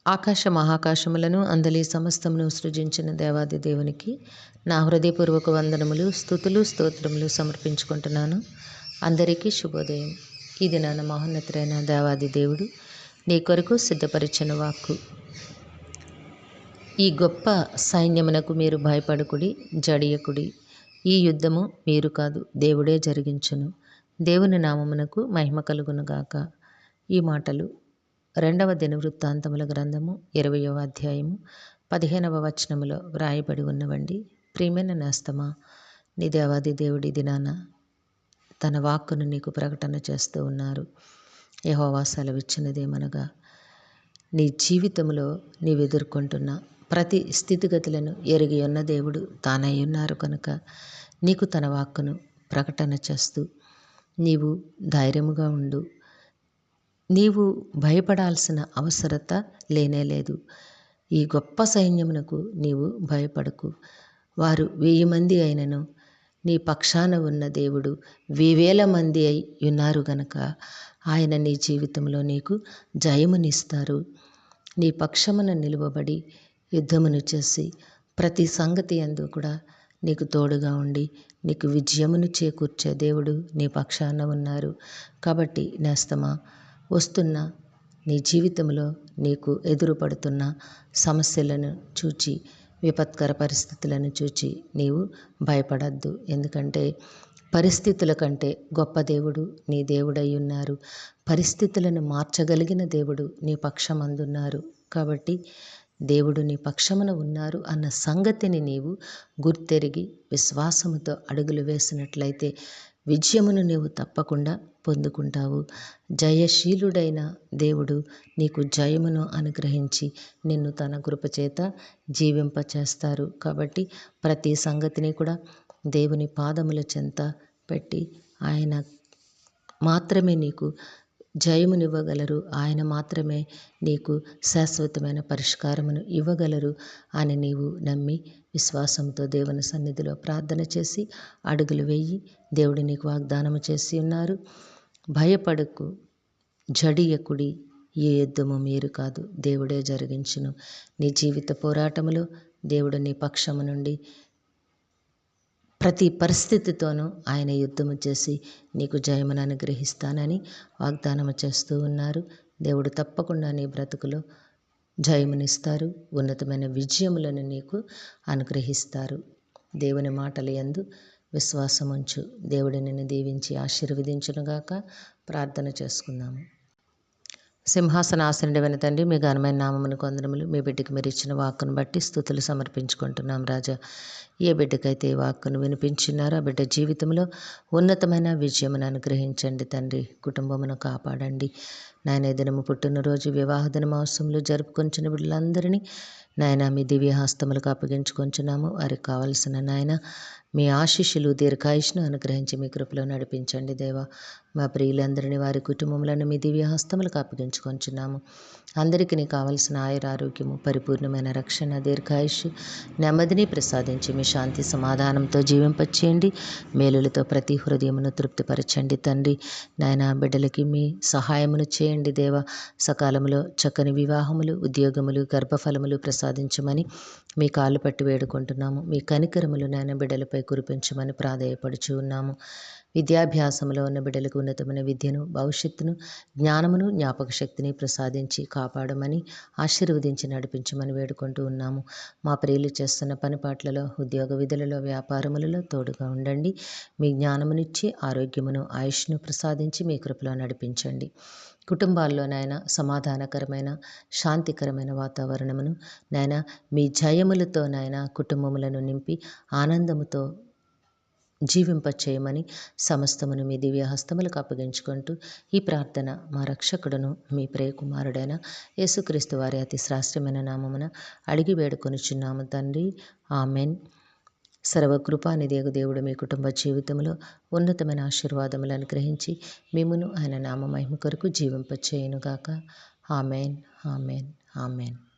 ఆకాశ మహాకాశములను అందలి సమస్తమును సృజించిన దేవాది దేవునికి నా హృదయపూర్వక వందనములు, స్తుతులు, స్తోత్రములు సమర్పించుకుంటున్నాను. అందరికీ శుభోదయం. ఇది నా మహోన్నతుడైన దేవాది దేవుడు నీ కొరకు సిద్ధపరిచిన వాక్కు. ఈ గొప్ప సైన్యమునకు మీరు భయపడకుడి, జడియకుడి. ఈ యుద్ధము మీరు కాదు, దేవుడే జరిగించును. దేవుని నామమునకు మహిమ కలుగునుగాక. ఈ మాటలు 2వ దినవృత్తాంతముల గ్రంథము 20వ అధ్యాయము 15వ వచనములో వ్రాయబడి ఉన్నవండి. ప్రియమైన నేస్తమా, నీ దేవాది దేవుడి దినాన తన వాక్కును నీకు ప్రకటన చేస్తూ ఉన్నారు. యెహోవా సెలవిచ్చినదేమనగా, నీ జీవితంలో నీవు ఎదుర్కొంటున్న ప్రతి స్థితిగతులను ఎరిగి ఉన్న దేవుడు తానై ఉన్నారు కనుక నీకు తన వాక్కును ప్రకటన చేస్తూ నీవు ధైర్యముగా ఉండు. నీవు భయపడాల్సిన అవసరత లేనేలేదు. ఈ గొప్ప సైన్యమునకు నీవు భయపడకు. వారు 1000 మంది అయినను నీ పక్షాన ఉన్న దేవుడు 1000 మంది అయి ఉన్నారు గనక ఆయన నీ జీవితంలో నీకు జయమునిస్తారు. నీ పక్షమున నిలువబడి యుద్ధమును చేసి ప్రతి సంగతి యందు కూడా నీకు తోడుగా ఉండి నీకు విజయమును చేకూర్చే దేవుడు నీ పక్షాన ఉన్నారు. కాబట్టి నేస్తమా, వస్తున్న నీ జీవితంలో నీకు ఎదురుపడుతున్న సమస్యలను చూచి, విపత్కర పరిస్థితులను చూచి నీవు భయపడద్దు. ఎందుకంటే పరిస్థితుల కంటే గొప్ప దేవుడు నీ దేవుడై ఉన్నారు. పరిస్థితులను మార్చగలిగిన దేవుడు నీ పక్షమందున్నారు. కాబట్టి దేవుడు నీ పక్షమున ఉన్నారు అన్న సంగతిని నీవు గుర్తెరిగి విశ్వాసముతో అడుగులు వేసినట్లయితే విజయమును నీవు తప్పకుండా పొందుకుంటావు. జయశీలుడైన దేవుడు నీకు జయమును అనుగ్రహించి నిన్ను తన కృపచేత జీవింపచేస్తారు. కాబట్టి ప్రతి సంగతిని కూడా దేవుని పాదముల చెంత పెట్టి ఆయన మాత్రమే నీకు జయమునివ్వగలరు. ఆయన మాత్రమే నీకు శాశ్వతమైన పరిష్కారమును ఇవ్వగలరు అని నీవు నమ్మి విశ్వాసంతో దేవుని సన్నిధిలో ప్రార్థన చేసి అడుగులు వేయి. దేవుడు నీకు వాగ్దానము చేసి ఉన్నారు. భయపడకు, జడియకుడి. ఏ యుద్ధము మీరు కాదు, దేవుడే జరిగించును. నీ జీవిత పోరాటములో దేవుడు నీ పక్షము నుండి ప్రతి పరిస్థితితోనూ ఆయన యుద్ధము చేసి నీకు జయమును అనుగ్రహిస్తానని వాగ్దానము చేస్తూ ఉన్నారు. దేవుడు తప్పకుండా నీ బ్రతుకులో జయమునిస్తారు. ఉన్నతమైన విజయములను నీకు అనుగ్రహిస్తారు. దేవుని మాటల యందు విశ్వాసముంచు. దేవుడు నిన్ను దీవించి ఆశీర్వదించునుగాక. ప్రార్థన చేసుకుందాము. సింహాసనాసనుడైన తండ్రి, మీ ఘనమైన నామమునకు వందనములు. మీ బిడ్డకి మీరు ఇచ్చిన వాక్కును బట్టి స్తుతులు సమర్పించుకుంటున్నాం రాజా. ఏ బిడ్డకైతే ఈ వాక్కును వినిపించినారో ఆ బిడ్డ జీవితంలో ఉన్నతమైన విజయమును అనుగ్రహించండి తండ్రి. కుటుంబమును కాపాడండి నాయన. దినము పుట్టినరోజు, వివాహ దినమోత్సవములు జరుపుకొంచిన బిడ్డలందరినీ నాయన మీ దివ్య హస్తములకు అప్పగించుకొంచున్నాము. వారికి కావలసిన నాయన మీ ఆశీస్సులు, దీర్ఘాయుష్ను అనుగ్రహించి మీ కృపలో నడిపించండి దేవా. మా ప్రియులందరినీ, వారి కుటుంబములను మీ దివ్య హస్తములకు అప్పగించుకొంచున్నాము. అందరికీ నీ కావలసిన ఆయురారోగ్యము, పరిపూర్ణమైన రక్షణ, దీర్ఘాయుష్, నెమ్మదిని ప్రసాదించి మీ శాంతి సమాధానంతో జీవింపచేయండి. మేలులతో ప్రతి హృదయమును తృప్తిపరచండి తండ్రి. నాయన బిడ్డలకి మీ సహాయమును చేయండి దేవా. సకాలంలో చక్కని వివాహములు, ఉద్యోగములు, గర్భఫలములు ప్రసాదించమని మీ కాళ్ళు పట్టి వేడుకుంటున్నాము. మీ కనికరములు నాయన బిడ్డలపై కురిపించమని ప్రాధేయపడుచు ఉన్నాము. విద్యాభ్యాసంలో ఉన్న బిడ్డలకు ఉన్నతమైన విద్యను, భవిష్యత్తును, జ్ఞానమును, జ్ఞాపక శక్తిని ప్రసాదించి కాపాడమని, ఆశీర్వదించి నడిపించమని వేడుకుంటూ ఉన్నాము. మా ప్రియులు చేస్తున్న పనిపాట్లలో, ఉద్యోగ విధులలో, వ్యాపారములలో తోడుగా ఉండండి. మీ జ్ఞానమునిచ్చి ఆరోగ్యమును, ఆయుష్ను ప్రసాదించి మీ కృపలో నడిపించండి. కుటుంబాల్లో నాయన సమాధానకరమైన, శాంతికరమైన వాతావరణమును నాయన మీ జయములతో నాయన కుటుంబములను నింపి ఆనందముతో జీవింపచేయమని సమస్తమును మీ దివ్య హస్తములకు అప్పగించుకుంటూ ఈ ప్రార్థన మా రక్షకుడును మీ ప్రియకుమారుడైన యేసుక్రీస్తు వారి అతి శ్రేష్టమైన నామమున అడిగి వేడుకొనుచున్నాము తండ్రి. ఆమెన్. సర్వకృపానిధియగు దేవుడు మీ కుటుంబ జీవితంలో ఉన్నతమైన ఆశీర్వాదములు అనుగ్రహించి మిమ్మును ఆయన నామ మహిమ కొరకు జీవింపచేయునుగాక. Amen, amen, amen.